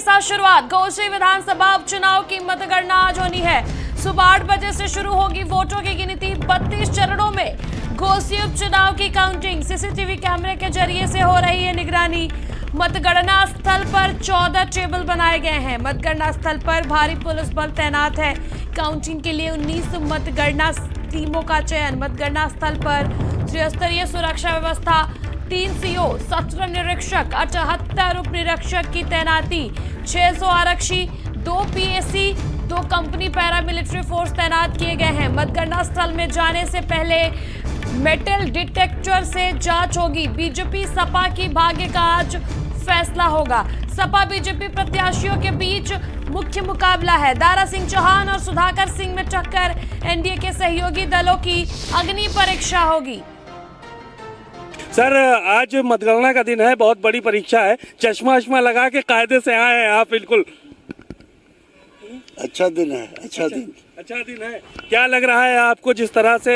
साथ शुरुआत। घोसी विधानसभा उपचुनाव की मतगणना आज होनी है। सुबह 8 बजे से शुरू होगी वोटों की गिनती। 32 चरणों में घोसी उपचुनाव की काउंटिंग सीसीटीवी कैमरे के जरिए से हो रही है निगरानी। मतगणना स्थल पर 14 टेबल बनाए गए हैं। मतगणना स्थल पर भारी पुलिस बल तैनात है। काउंटिंग के लिए 19 मतगणना टीमों का चयन। मतगणना स्थल पर त्रिस्तरीय सुरक्षा व्यवस्था, 3 सीओ, 17 निरीक्षक, 78 उप निरीक्षक की तैनाती, 600 आरक्षी, 2 पीएसी, 2 कंपनी पैरामिलिट्री फोर्स तैनात किए गए हैं। मतगणना स्थल में जाने से पहले मेटल डिटेक्टर से जांच होगी। बीजेपी सपा की भाग्य का आज फैसला होगा। सपा बीजेपी प्रत्याशियों के बीच मुख्य मुकाबला है। दारा सिंह चौहान और सुधाकर सिंह में टक्कर। एनडीए के सहयोगी दलों की अग्नि परीक्षा होगी। सर, आज मतगणना का दिन है, बहुत बड़ी परीक्षा है। चश्मा वश्मा लगा के कायदे से आए हैं आप। बिल्कुल अच्छा दिन है, अच्छा दिन है। क्या लग रहा है आपको, जिस तरह से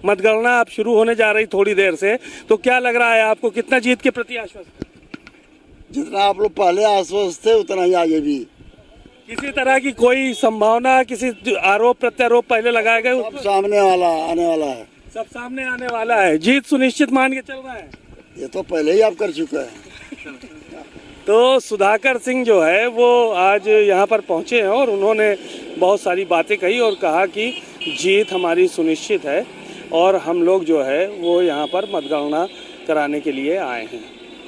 मतगणना आप शुरू होने जा रही थोड़ी देर से, तो क्या लग रहा है आपको, कितना जीत के प्रति आश्वस्त? जितना आप लोग पहले आश्वस्त थे उतना ही आगे भी। किसी तरह की कोई संभावना, किसी आरोप प्रत्यारोप पहले लगाए गए? सब सामने आने वाला है। सब सामने आने वाला है। जीत सुनिश्चित मान के चल रहा है। ये तो पहले ही आप कर चुके हैं। तो सुधाकर सिंह जो है वो आज यहाँ पर पहुँचे हैं और उन्होंने बहुत सारी बातें कही और कहा कि जीत हमारी सुनिश्चित है और हम लोग जो है वो यहाँ पर मतगणना कराने के लिए आए हैं।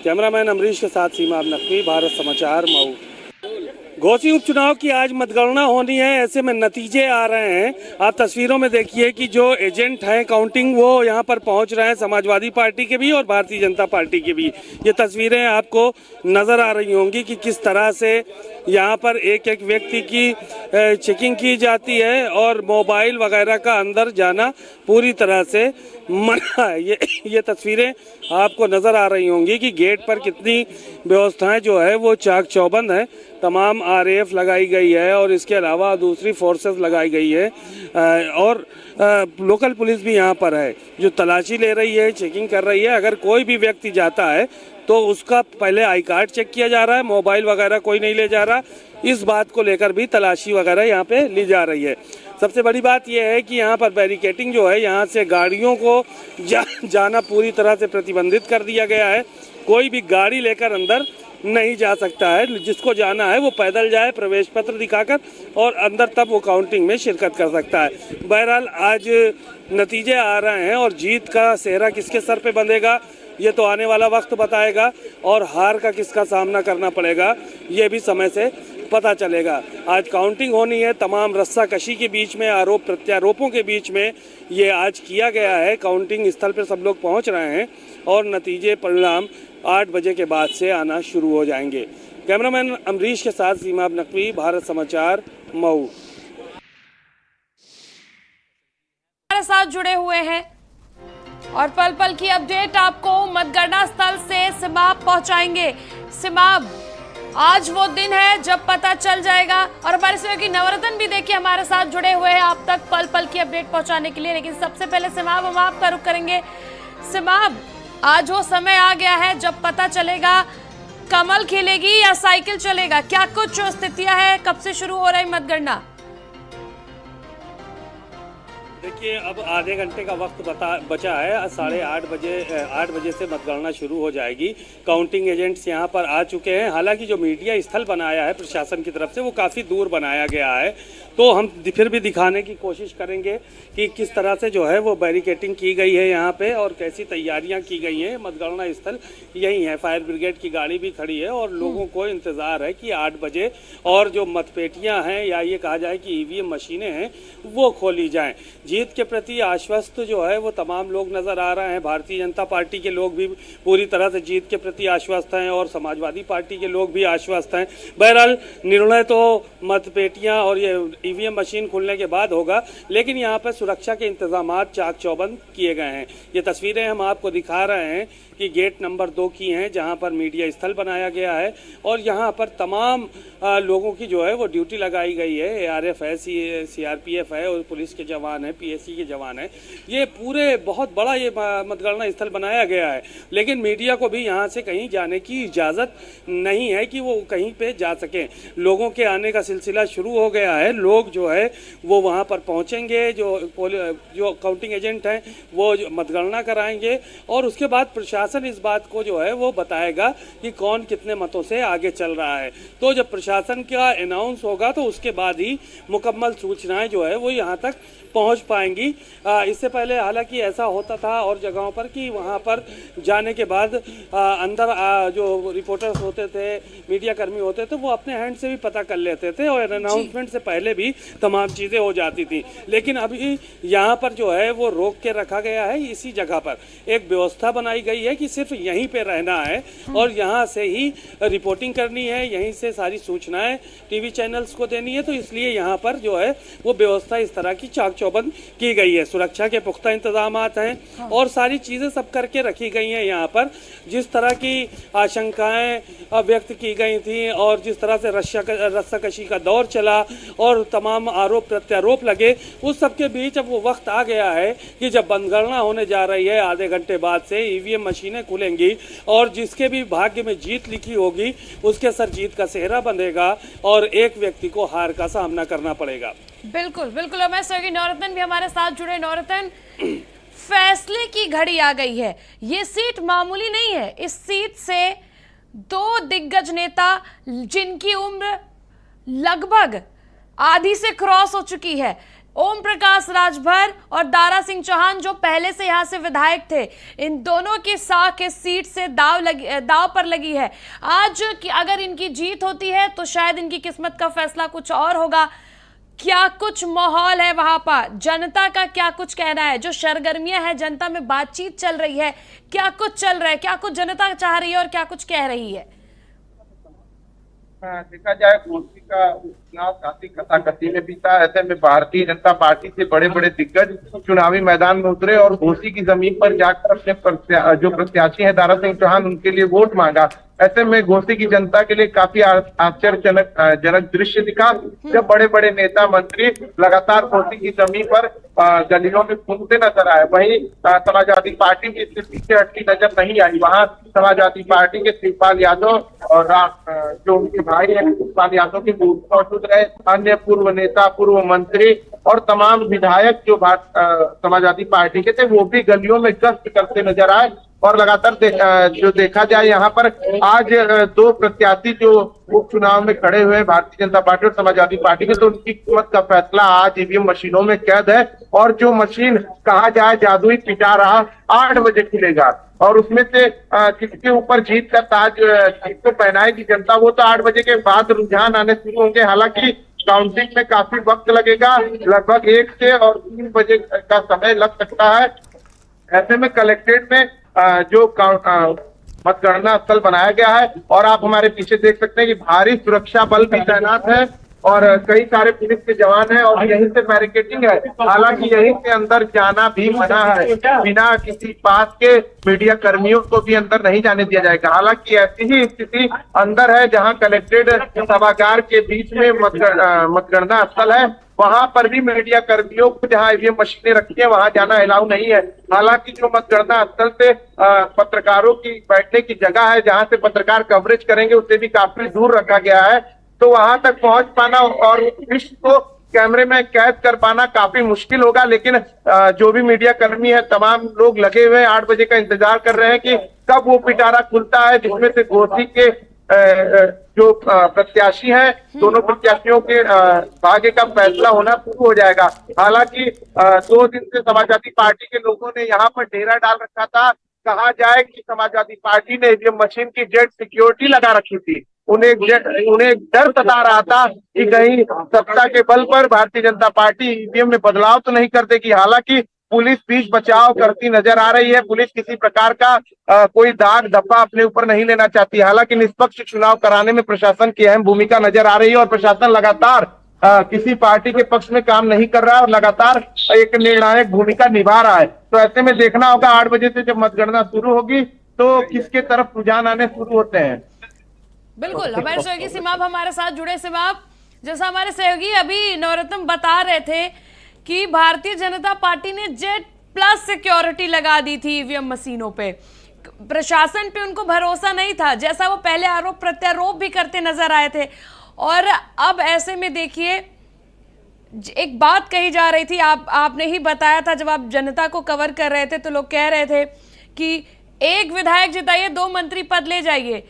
कैमरामैन अमरीश के साथ सीमा नकवी, भारत समाचार, मऊ। घोसी उपचुनाव की आज मतगणना होनी है, ऐसे में नतीजे आ रहे हैं। आप तस्वीरों में देखिए कि जो एजेंट हैं काउंटिंग, वो यहाँ पर पहुँच रहे हैं, समाजवादी पार्टी के भी और भारतीय जनता पार्टी के भी। ये तस्वीरें आपको नज़र आ रही होंगी कि किस तरह से यहाँ पर एक एक व्यक्ति की चेकिंग की जाती है और मोबाइल वगैरह का अंदर जाना पूरी तरह से मना है। ये तस्वीरें आपको नज़र आ रही होंगी कि गेट पर कितनी व्यवस्थाएं जो है वो चाक चौबंद हैं। तमाम आरएएफ लगाई गई है और इसके अलावा दूसरी फोर्सेस लगाई गई है और लोकल पुलिस भी यहाँ पर है जो तलाशी ले रही है, चेकिंग कर रही है। अगर कोई भी व्यक्ति जाता है तो उसका पहले आई कार्ड चेक किया जा रहा है, मोबाइल वगैरह कोई नहीं ले जा रहा। इस बात को लेकर भी तलाशी वगैरह यहाँ पे ली जा रही है। सबसे बड़ी बात यह है कि यहाँ पर बैरिकेटिंग जो है, यहाँ से गाड़ियों को जाना पूरी तरह से प्रतिबंधित कर दिया गया है। कोई भी गाड़ी लेकर अंदर नहीं जा सकता है। जिसको जाना है वो पैदल जाए, प्रवेश पत्र दिखाकर, और अंदर तब वो काउंटिंग में शिरकत कर सकता है। बहरहाल आज नतीजे आ रहे हैं और जीत का सेहरा किसके सर पे बंधेगा ये तो आने वाला वक्त बताएगा और हार का किसका सामना करना पड़ेगा ये भी समय से पता चलेगा। आज काउंटिंग होनी है, तमाम रस्साकशी के बीच में, आरोप प्रत्यारोपों के बीच में ये आज किया गया है। काउंटिंग स्थल पर सब लोग पहुंच रहे हैं और नतीजे परिणाम 8 बजे के बाद से आना शुरू हो जाएंगे। कैमरामैन अमरीश के साथ सीमा नकवी, भारत समाचार, मऊ। हमारे साथ जुड़े हुए हैं और पल पल की अपडेट आपको मतगणना स्थल से सिमाब पहुंचाएंगे। सिमाब, आज वो दिन है जब पता चल जाएगा और हमारे सहयोगी नवरत्न भी देखिए हमारे साथ जुड़े हुए हैं आप तक पल पल की अपडेट पहुंचाने के लिए। लेकिन सबसे पहले सिमाब, हम आपका रुख करेंगे। सिमाब, आज वो समय आ गया है जब पता चलेगा कमल खिलेगी या साइकिल चलेगा। क्या कुछ स्थितियां हैं, कब से शुरू हो रही मतगणना? देखिए, अब आधे घंटे का वक्त बचा है। 8:30 बजे से मतगणना शुरू हो जाएगी। काउंटिंग एजेंट्स यहाँ पर आ चुके हैं। हालांकि जो मीडिया स्थल बनाया है प्रशासन की तरफ से वो काफ़ी दूर बनाया गया है, तो हम फिर भी दिखाने की कोशिश करेंगे कि किस तरह से जो है वो बैरिकेटिंग की गई है यहाँ पे और कैसी तैयारियाँ की गई हैं। मतगणना स्थल यही है, फायर ब्रिगेड की गाड़ी भी खड़ी है और लोगों को इंतज़ार है कि 8 बजे और जो मतपेटियाँ हैं या ये कहा जाए कि ईवीएम मशीनें हैं वो खोली जाएँ। जीत के प्रति आश्वस्त जो है वो तमाम लोग नज़र आ रहे हैं। भारतीय जनता पार्टी के लोग भी पूरी तरह से जीत के प्रति आश्वस्त हैं और समाजवादी पार्टी के लोग भी आश्वस्त हैं। बहरहाल निर्णय तो मतपेटियां और ये ईवीएम मशीन खुलने के बाद होगा, लेकिन यहाँ पर सुरक्षा के इंतजामात चाक चौबंद किए गए हैं। ये तस्वीरें हम आपको दिखा रहे हैं कि गेट नंबर 2 की हैं, जहाँ पर मीडिया स्थल बनाया गया है और यहाँ पर तमाम लोगों की जो है वो ड्यूटी लगाई गई है। ARF है, CRPF है और पुलिस के जवान हैं, PSC के जवान हैं। ये पूरे बहुत बड़ा ये मतगणना स्थल बनाया गया है, लेकिन मीडिया को भी यहाँ से कहीं जाने की इजाज़त नहीं है कि वो कहीं पे जा सकें। लोगों के आने का सिलसिला शुरू हो गया है। लोग जो है वो वहाँ पर पहुँचेंगे, जो काउंटिंग एजेंट हैं वो मतगणना कराएंगे और उसके बाद प्रशासन इस बात को जो है वो बताएगा कि कौन कितने मतों से आगे चल रहा है। तो जब प्रशासन का अनाउंस होगा तो उसके बाद ही मुकम्मल सूचनाएं जो है वो यहाँ तक पहुँच पाएंगी। इससे पहले हालांकि ऐसा होता था और जगहों पर कि वहाँ पर जाने के बाद अंदर जो रिपोर्टर्स होते थे, मीडिया कर्मी होते थे, वो अपने हैंड से भी पता कर लेते थे और अनाउंसमेंट से पहले भी तमाम चीज़ें हो जाती थी। लेकिन अभी यहाँ पर जो है वो रोक के रखा गया है। इसी जगह पर एक व्यवस्था बनाई गई है कि सिर्फ यहीं पे रहना है और यहाँ से ही रिपोर्टिंग करनी है, यहीं से सारी सूचनाएं टीवी चैनल्स को देनी है। तो इसलिए यहाँ पर जो है वो व्यवस्था इस तरह की चाक चौबंद की गई है। सुरक्षा के पुख्ता इंतजाम हैं और सारी चीज़ें सब करके रखी गई हैं। यहाँ पर जिस तरह की आशंकाएं व्यक्त की गई थी और जिस तरह से रस्साकशी का दौर चला और तमाम आरोप प्रत्यारोप लगे, उस सब के बीच अब वो वक्त आ गया है कि जब मतगणना होने जा रही है, आधे घंटे बाद से EVM मशीनें खुलेंगी और जिसके भी भाग्य में जीत लिखी होगी उसके सर जीत का सेहरा बंधेगा और एक व्यक्ति को हार का सामना करना पड़ेगा। बिल्कुल बिल्कुल। और मैं सहयोगी नौरतन भी हमारे साथ जुड़े। नौरतन, फैसले की घड़ी आ गई है। ये सीट मामूली नहीं है। इस सीट से 2 दिग्गज नेता जिनकी उम्र लगभग आधी से क्रॉस हो चुकी है, ओम प्रकाश राजभर और दारा सिंह चौहान जो पहले से यहाँ से विधायक थे, इन दोनों की साख इस सीट से दाव पर लगी है। आज कि अगर इनकी जीत होती है तो शायद इनकी किस्मत का फैसला कुछ और होगा। क्या कुछ माहौल है वहां पर? जनता का क्या कुछ कहना है? जो सरगर्मियां हैं, जनता में बातचीत चल रही है, क्या कुछ चल रहा है? क्या कुछ जनता चाह रही है और क्या कुछ कह रही है? देखा जाए घोसी का चुनाव काफी कथाकथी में बीता। ऐसे में भारतीय जनता पार्टी से बड़े बड़े दिग्गज चुनावी मैदान में उतरे और घोसी की जमीन पर जाकर अपने जो प्रत्याशी है दारा सिंह चौहान, उनके लिए वोट मांगा। ऐसे में घोसी की जनता के लिए काफी आश्चर्यजनक दृश्य दिखा जब बड़े बड़े नेता मंत्री लगातार घोसी की जमीन पर गलियों में घूमते नजर आए। वहीं समाजवादी पार्टी की इससे पीछे हटती नजर नहीं आई। वहां समाजवादी पार्टी के शिवपाल यादव और जो उनके भाई है शिवपाल यादव के मौजूद रहे। अन्य पूर्व नेता, पूर्व मंत्री और तमाम विधायक जो समाजवादी पार्टी के थे वो भी गलियों में गश्त करते नजर आए। और लगातार जो देखा जाए यहाँ पर आज 2 प्रत्याशी जो उपचुनाव में खड़े हुए हैं भारतीय जनता पार्टी और समाजवादी पार्टी के, तो उनकी कीमत का फैसला आज EVM मशीनों में कैद है। और जो मशीन कहा जाए जादुई पिटारा 8 बजे खुलेगा और उसमें से किसके ऊपर जीत का ताज किसको पहनाएगी जनता, वो तो 8 बजे के बाद रुझान आने शुरू होंगे। हालांकि काउंटिंग में काफी वक्त लगेगा, लगभग 1 से और 3 बजे का समय लग सकता है। ऐसे में कलेक्ट्रेट में जो मतगणना स्थल बनाया गया है और आप हमारे पीछे देख सकते हैं कि भारी सुरक्षा बल भी तैनात है और कई सारे पुलिस के जवान हैं और यहीं से बैरिकेडिंग है। हालांकि यहीं से अंदर जाना भी मना है, बिना किसी पास के मीडिया कर्मियों को भी अंदर नहीं जाने दिया जाएगा। हालांकि ऐसी ही स्थिति अंदर है जहां कलेक्ट्रेट सभागार के बीच में मतगणना स्थल है, वहां पर भी मीडिया कर्मियों को जहां EVM मशीनें रखी है वहां जाना अलाउ नहीं है। हालांकि जो मतगणना स्थल से पत्रकारों की बैठने की जगह है जहां से पत्रकार कवरेज करेंगे उसे भी काफी दूर रखा गया है, तो वहां तक पहुंच पाना और दृश्य को कैमरे में कैद कर पाना काफी मुश्किल होगा। लेकिन जो भी मीडिया कर्मी है तमाम लोग लगे हुए 8 बजे का इंतजार कर रहे हैं कि कब वो पिटारा खुलता है जिसमें से घोसी के जो प्रत्याशी हैं, दोनों प्रत्याशियों के भाग्य का फैसला होना शुरू हो जाएगा। हालांकि 2 दिन से समाजवादी पार्टी के लोगों ने यहाँ पर डेरा डाल रखा था। कहा जाए कि समाजवादी पार्टी ने EVM मशीन की जेट सिक्योरिटी लगा रखी थी। उन्हें डर सता रहा था कि कहीं सत्ता के बल पर भारतीय जनता पार्टी EVM में बदलाव तो नहीं कर देगी। हालांकि पुलिस बीच बचाव करती नजर आ रही है। पुलिस किसी प्रकार का कोई दाग धब्बा अपने ऊपर नहीं लेना चाहती। हालांकि निष्पक्ष चुनाव कराने में प्रशासन की अहम भूमिका नजर आ रही है और प्रशासन लगातार किसी पार्टी के पक्ष में काम नहीं कर रहा है और लगातार एक निर्णायक भूमिका निभा रहा है। तो ऐसे में देखना होगा 8 बजे से जब मतगणना शुरू होगी तो किसके तरफ रुझान आने शुरू होते हैं। बिल्कुल, हमारे सहयोगी सिमाब हमारे साथ जुड़े। सिमाब, जैसा हमारे सहयोगी अभी नवरत्न बता रहे थे कि भारतीय जनता पार्टी ने जेड प्लस सिक्योरिटी लगा दी थी ईवीएम मशीनों पे, प्रशासन पे उनको भरोसा नहीं था, जैसा वो पहले आरोप प्रत्यारोप भी करते नजर आए थे। और अब ऐसे में देखिए, एक बात कही जा रही थी, आपने ही बताया था जब आप जनता को कवर कर रहे थे, तो लोग कह रहे थे कि एक विधायक जिताइए, 2 मंत्री पद ले जाइए।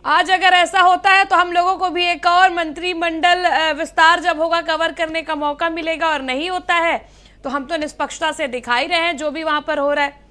आज अगर ऐसा होता है तो हम लोगों को भी एक और मंत्रिमंडल विस्तार जब होगा कवर करने का मौका मिलेगा, और नहीं होता है तो हम तो निष्पक्षता से दिखा ही रहे हैं जो भी वहां पर हो रहा है।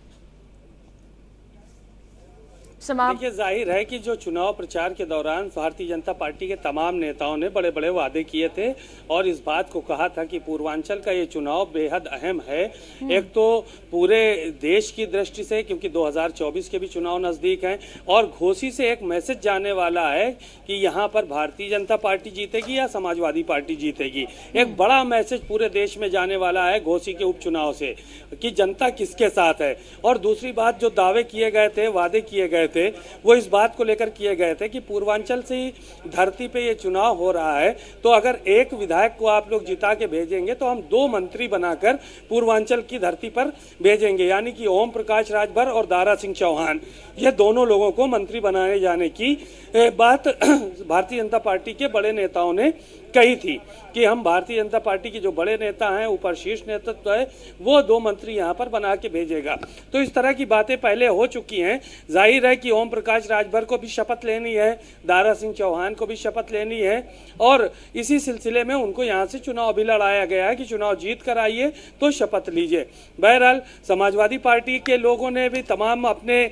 देखिए, जाहिर है कि जो चुनाव प्रचार के दौरान भारतीय जनता पार्टी के तमाम नेताओं ने बड़े बड़े वादे किए थे और इस बात को कहा था कि पूर्वांचल का ये चुनाव बेहद अहम है। एक तो पूरे देश की दृष्टि से, क्योंकि 2024 के भी चुनाव नजदीक हैं, और घोसी से एक मैसेज जाने वाला है कि यहाँ पर भारतीय जनता पार्टी जीतेगी या समाजवादी पार्टी जीतेगी। एक बड़ा मैसेज पूरे देश में जाने वाला है घोसी के उपचुनाव से कि जनता किसके साथ है। और दूसरी बात, जो दावे किए गए थे, वादे किए गए थे, वो इस बात को लेकर किए गए थे कि पूर्वांचल से ही धरती पे ये चुनाव हो रहा है, तो अगर एक विधायक को आप लोग जिता के भेजेंगे तो हम 2 मंत्री बनाकर पूर्वांचल की धरती पर भेजेंगे, यानी कि ओम प्रकाश राजभर और दारा सिंह चौहान, ये दोनों लोगों को मंत्री बनाए जाने की बात भारतीय जनता पार्टी के बड़े नेताओं ने कही थी कि हम भारतीय जनता पार्टी के जो बड़े नेता हैं, ऊपर शीर्ष नेतृत्व है, वो 2 मंत्री यहाँ पर बना के भेजेगा। तो इस तरह की बातें पहले हो चुकी हैं। जाहिर है कि ओम प्रकाश राजभर को भी शपथ लेनी है, दारा सिंह चौहान को भी शपथ लेनी है, और इसी सिलसिले में उनको यहाँ से चुनाव भी लड़ाया गया है कि चुनाव जीत कर आइए तो शपथ लीजिए। बहरहाल समाजवादी पार्टी के लोगों ने भी तमाम अपने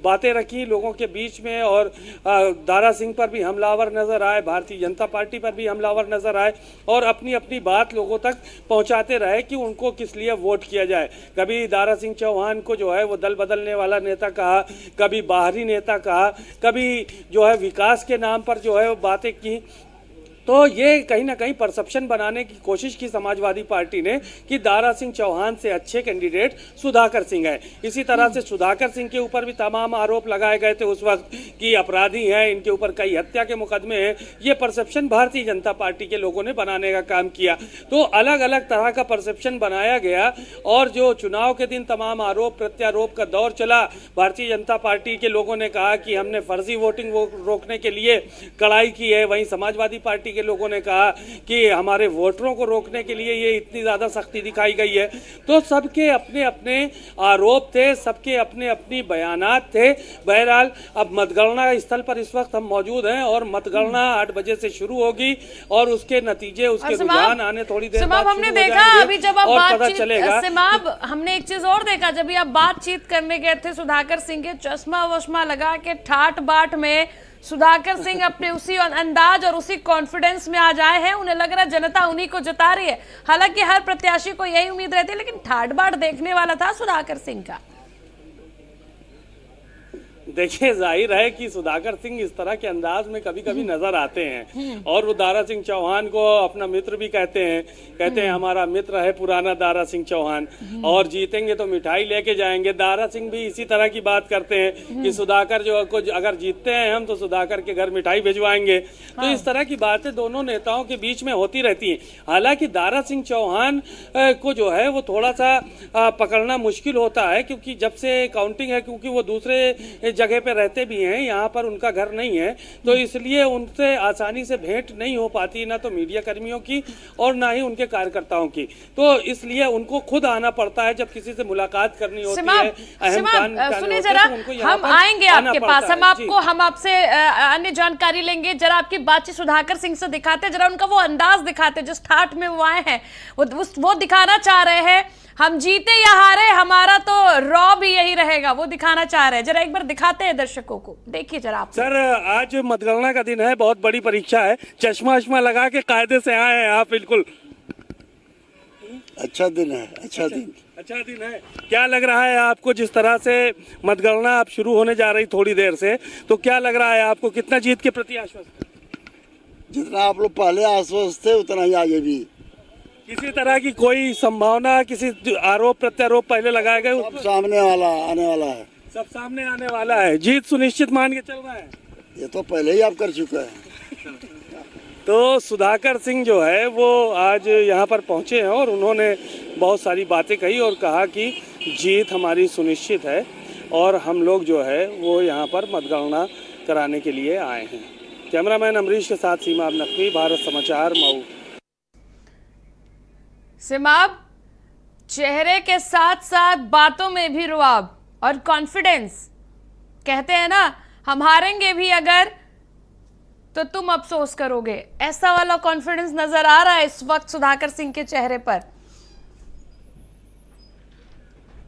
बातें रखी लोगों के बीच में, और दारा सिंह पर भी हमलावर नजर आए, भारतीय जनता पार्टी पर भी हमलावर नजर आए, और अपनी अपनी बात लोगों तक पहुंचाते रहे कि उनको किस लिए वोट किया जाए। कभी दारा सिंह चौहान को जो है वो दल बदलने वाला नेता कहा, कभी बाहरी नेता कहा, कभी जो है विकास के नाम पर जो है वो बातें की। तो ये कहीं ना कहीं परसेप्शन बनाने की कोशिश की समाजवादी पार्टी ने कि दारा सिंह चौहान से अच्छे कैंडिडेट सुधाकर सिंह है। इसी तरह से सुधाकर सिंह के ऊपर भी तमाम आरोप लगाए गए थे उस वक्त कि अपराधी हैं, इनके ऊपर कई हत्या के मुकदमे हैं। ये परसेप्शन भारतीय जनता पार्टी के लोगों ने बनाने का काम किया। तो अलग अलग तरह का परसेप्शन बनाया गया, और जो चुनाव के दिन तमाम आरोप प्रत्यारोप का दौर चला, भारतीय जनता पार्टी के लोगों ने कहा कि हमने फर्जी वोटिंग रोकने के लिए कड़ाई की है, वहीं समाजवादी पार्टी के लोगों ने कहा कि हमारे वोटरों को रोकने के लिए ये इतनी ज्यादा सख्ती दिखाई गई है। तो सबके अपने अपने आरोप थे, सबके अपने अपनी बयानात थे। बहरहाल अब मतगणना स्थल पर इस वक्त हम मौजूद हैं, और मतगणना 8 बजे से शुरू होगी, और उसके नतीजे, उसके रुझान आने थोड़ी देर बाद हमने देखा अभी जब आप बातचीत चलेगा। हमने एक चीज और देखा, जब आप बातचीत करने गए थे सुधाकर सिंह के, चश्मा वश्मा लगा के ठाट बाट में सुधाकर सिंह अपने उसी अंदाज और उसी कॉन्फिडेंस में आ जाए हैं, उन्हें लग रहा है जनता उन्हीं को जिता रही है। हालांकि हर प्रत्याशी को यही उम्मीद रहती है, लेकिन ठाट बाट देखने वाला था सुधाकर सिंह का। देखिए, जाहिर है कि सुधाकर सिंह इस तरह के अंदाज में कभी कभी नजर आते हैं, और वो दारा सिंह चौहान को अपना मित्र भी कहते हैं हमारा मित्र है पुराना दारा सिंह चौहान, और जीतेंगे तो मिठाई लेके जाएंगे। दारा सिंह भी इसी तरह की बात करते हैं कि सुधाकर जो कुछ अगर जीतते हैं हम तो सुधाकर के घर मिठाई भिजवाएंगे। तो इस तरह की बातें दोनों नेताओं के बीच में होती रहती हैं। हालांकि दारा सिंह चौहान को जो है वो थोड़ा सा पकड़ना मुश्किल होता है, क्योंकि जब से काउंटिंग है, क्योंकि वो दूसरे जगह पे रहते भी हैं, यहाँ पर उनका घर नहीं है, तो इसलिए उनसे आसानी से भेंट नहीं हो पाती, ना तो मीडिया कर्मियों की और ना ही उनके कार्यकर्ताओं की। तो इसलिए उनको खुद आना पड़ता है जब किसी से मुलाकात करनी होती है, अहम काम सुनिए जरा, हम आएंगे आपके पास, हम आपसे अन्य जानकारी लेंगे। जरा आपकी बातचीत सुधाकर सिंह से दिखाते, जरा उनका वो अंदाज दिखाते जिस ठाठ में वो आए हैं, वो दिखाना चाह रहे हैं हम जीते या हारे हमारा तो रॉ भी यही रहेगा, वो दिखाना चाह रहे हैं। जरा एक बार दिखाते हैं दर्शकों को, देखिए जरा आप। सर, आज मतगणना का दिन है, बहुत बड़ी परीक्षा है, चश्मा वश्मा लगा के कायदे से आए हैं आप। बिल्कुल अच्छा दिन है, अच्छा दिन है। क्या लग रहा है आपको, जिस तरह से मतगणना आप शुरू होने जा रही थोड़ी देर से, तो क्या लग रहा है आपको, कितना जीत के प्रति आश्वस्त? जितना आप लोग पहले आश्वस्त थे उतना ही आगे भी। किसी तरह की कोई संभावना, किसी आरोप प्रत्यारोप पहले लगाए गए? सब सामने वाला आने वाला है, सब सामने आने वाला है। जीत सुनिश्चित मान के चल रहा है। ये तो पहले ही आप कर चुका है। तो सुधाकर सिंह जो है वो आज यहाँ पर पहुँचे हैं और उन्होंने बहुत सारी बातें कही और कहा कि जीत हमारी सुनिश्चित है और हम लोग जो है वो यहाँ पर मतगणना कराने के लिए आए हैं। कैमरामैन अमरीश के साथ सीमा नकवी, भारत समाचार, मऊ। सिमाब, चेहरे के साथ साथ बातों में भी रुआब और कॉन्फिडेंस। कहते हैं ना, हम हारेंगे भी अगर तो तुम अफसोस करोगे, ऐसा वाला कॉन्फिडेंस नजर आ रहा है इस वक्त सुधाकर सिंह के चेहरे पर।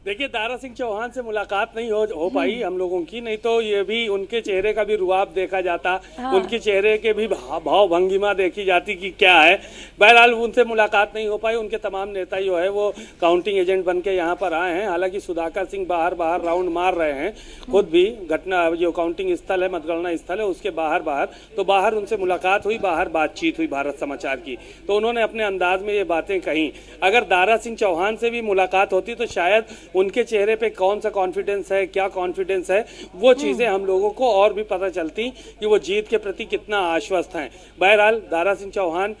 देखिए, दारा सिंह चौहान से मुलाकात नहीं हो पाई हम लोगों की, नहीं तो ये भी उनके चेहरे का भी रुआब देखा जाता। हाँ। उनके चेहरे के भी भाव भंगिमा देखी जाती कि क्या है। बहरहाल उनसे मुलाकात नहीं हो पाई। उनके तमाम नेता जो है वो काउंटिंग एजेंट बन के यहाँ पर आए हैं। हालांकि सुधाकर सिंह बाहर राउंड मार रहे हैं, खुद भी घटना जो काउंटिंग स्थल है, मतगणना स्थल है, उसके बाहर उनसे मुलाकात हुई, बाहर बातचीत हुई भारत समाचार की। तो उन्होंने अपने अंदाज में ये बातें कही। अगर दारा सिंह चौहान से भी मुलाकात होती तो शायद उनके चेहरे पे कौन सा कॉन्फिडेंस है, क्या कॉन्फिडेंस है, वो चीज़ें हम लोगों को और भी पता चलती कि वो जीत के प्रति कितना आश्वस्त हैं। बहरहाल दारा सिंह चौहान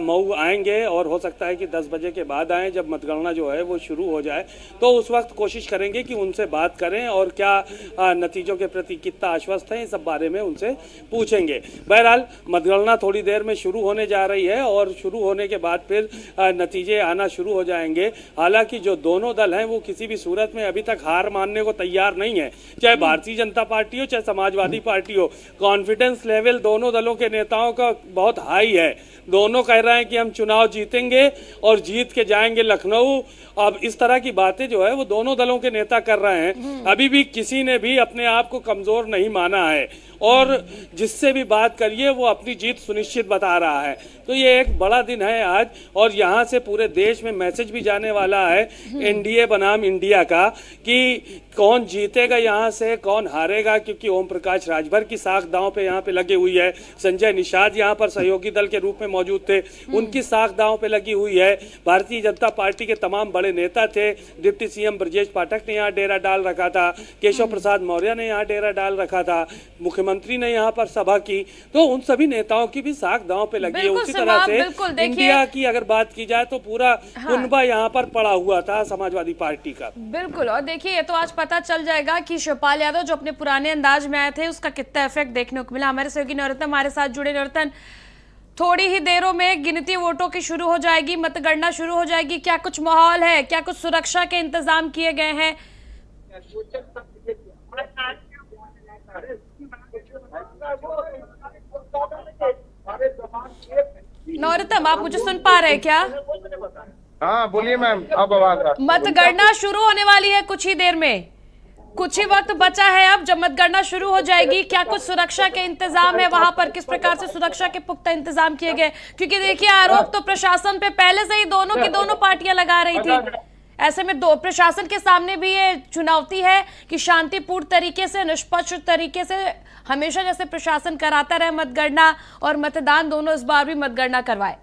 मऊ आएंगे और हो सकता है कि 10 बजे के बाद आएँ, जब मतगणना जो है वो शुरू हो जाए। तो उस वक्त कोशिश करेंगे कि उनसे बात करें और क्या नतीजों के प्रति कितना आश्वस्त हैं, इस सब बारे में उनसे पूछेंगे। बहरहाल मतगणना थोड़ी देर में शुरू होने जा रही है और शुरू होने के बाद फिर नतीजे आना शुरू हो जाएंगे। हालांकि जो दोनों दल हैं वो किसी भी सूरत में अभी तक हार मानने को तैयार नहीं है, चाहे भारतीय जनता पार्टी हो चाहे समाजवादी पार्टी हो। कॉन्फिडेंस लेवल दोनों दलों के नेताओं का बहुत हाई है। दोनों कह रहे हैं कि हम चुनाव जीतेंगे और जीत के जाएंगे लखनऊ। अब इस तरह की बातें जो है वो दोनों दलों के नेता कर रहे हैं। अभी भी किसी ने भी अपने आप को कमजोर नहीं माना है और जिससे भी बात करिए वो अपनी जीत सुनिश्चित बता रहा है। तो ये एक बड़ा दिन है आज और यहाँ से पूरे देश में मैसेज भी जाने वाला है एनडीए बनाम इंडिया का कि कौन जीतेगा यहाँ से, कौन हारेगा। क्योंकि ओम प्रकाश राजभर की साख दांव पे यहाँ पे लगी हुई है। संजय निषाद यहाँ पर सहयोगी दल के रूप में मौजूद थे, उनकी साख दांव पे लगी हुई है। भारतीय जनता पार्टी के तमाम बड़े नेता थे। डिप्टी सीएम ब्रजेश पाठक ने यहाँ डेरा डाल रखा था, केशव प्रसाद मौर्य ने यहाँ डेरा डाल रखा था, मुख्यमंत्री ने यहाँ पर सभा की। तो उन सभी नेताओं की भी साख दांव पे लगी है। उसी तरह से इंडिया की अगर बात की जाए तो पूरा कुनबा यहाँ पर पड़ा हुआ था समाजवादी पार्टी का। बिल्कुल। और देखिए, ये तो आज पता चल जाएगा कि शिवपाल यादव जो अपने पुराने अंदाज में आए थे उसका कितना इफेक्ट देखने को मिला। हमारे सहयोगी नवरत्न हमारे साथ जुड़े। नवरत्न, थोड़ी ही देरों में गिनती वोटों की शुरू हो जाएगी, मतगणना शुरू हो जाएगी। क्या कुछ माहौल है, क्या कुछ सुरक्षा के इंतजाम किए गए हैं? नवरत्न, आप मुझे सुन पा रहे हैं क्या? हाँ बोलिए मैम, अब आवाज आ रही है। मतगणना शुरू होने वाली है कुछ ही देर में, कुछ ही वक्त बचा है अब जब मतगणना शुरू हो जाएगी। क्या कुछ सुरक्षा के इंतजाम है वहां पर? किस प्रकार से सुरक्षा के पुख्ता इंतजाम किए गए? क्योंकि देखिए, आरोप तो प्रशासन पे पहले से ही दोनों पार्टियां लगा रही थी। ऐसे में प्रशासन के सामने भी ये चुनौती है कि शांतिपूर्ण तरीके से, निष्पक्ष तरीके से हमेशा जैसे प्रशासन कराता रहे मतगणना और मतदान दोनों, इस बार भी मतगणना करवाए।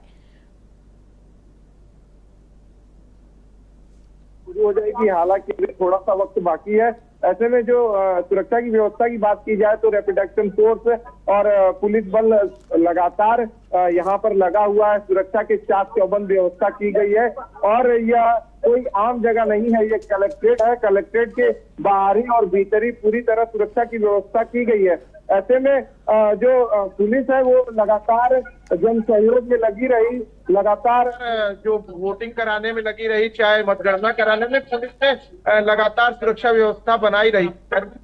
शुरू हो जाएगी, हालांकि थोड़ा सा वक्त बाकी है। ऐसे में जो सुरक्षा की व्यवस्था की बात की जाए तो रैपिड एक्शन फोर्स और पुलिस बल लगातार यहाँ पर लगा हुआ है। सुरक्षा के चाक चौबंद व्यवस्था की गई है और यह कोई आम जगह नहीं है, ये कलेक्ट्रेट है। कलेक्ट्रेट के बाहरी और भीतरी पूरी तरह सुरक्षा की व्यवस्था की गई है। ऐसे में जो पुलिस है वो लगातार जन सहयोग में लगी रही, लगातार जो वोटिंग कराने में लगी रही, चाहे मतगणना कराने में पुलिस ने लगातार सुरक्षा व्यवस्था बनाई रही।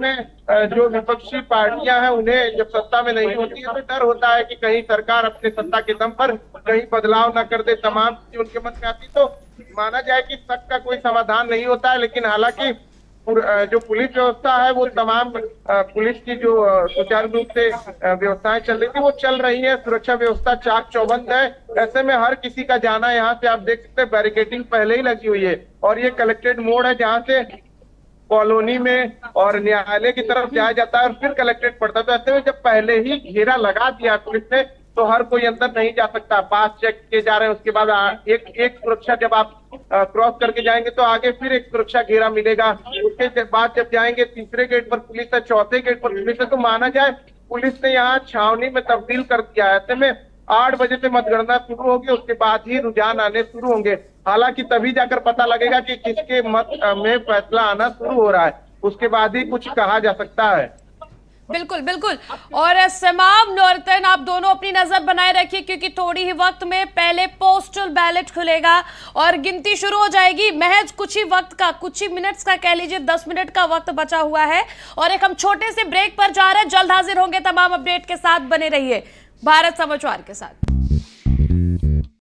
में जो विपक्षी पार्टियां हैं उन्हें जब सत्ता में नहीं होती है तो डर होता है कि कहीं सरकार अपने सत्ता के दम पर कहीं बदलाव न कर दे, तमाम चीजें उनके मन में आती। तो माना जाए कि शक का कोई समाधान नहीं होता है, लेकिन हालांकि जो पुलिस व्यवस्था है वो तमाम पुलिस की जो सुचारू रूप से व्यवस्थाएं चल रही थी वो चल रही है। सुरक्षा व्यवस्था चाक चौबंद है। ऐसे में हर किसी का जाना, यहाँ से आप देख सकते हैं बैरिकेडिंग पहले ही लगी हुई है और ये कलेक्ट्रेट मोड़ है जहाँ से कॉलोनी में और न्यायालय की तरफ जाया जाता है और फिर कलेक्ट्रेट पड़ता है। तो ऐसे में जब पहले ही घेरा लगा दिया पुलिस ने तो हर कोई अंदर नहीं जा सकता। पास चेक किए जा रहे हैं, उसके बाद एक सुरक्षा जब आप क्रॉस करके जाएंगे तो आगे फिर एक सुरक्षा घेरा मिलेगा। उसके बाद जब जाएंगे तीसरे गेट पर पुलिस है, चौथे गेट पर पुलिस है। तो माना जाए पुलिस ने यहाँ छावनी में तब्दील कर दिया है। ऐसे में 8 बजे से मतगणना शुरू होगी, उसके बाद ही रुझान आने शुरू होंगे। हालांकि तभी जाकर पता लगेगा कि किसके मत में फैसला आना शुरू हो रहा है, उसके बाद ही कुछ कहा जा सकता है। बिल्कुल बिल्कुल। और समाम नौरतन, आप दोनों अपनी नजर बनाए रखिए क्योंकि थोड़ी ही वक्त में पहले पोस्टल बैलेट खुलेगा और गिनती शुरू हो जाएगी। महज कुछ ही वक्त का, कुछ ही मिनट्स का, कह लीजिए 10 मिनट का वक्त बचा हुआ है और एक हम छोटे से ब्रेक पर जा रहे हैं। जल्द हाजिर होंगे तमाम अपडेट के साथ, बने रहिए भारत समाचार के साथ।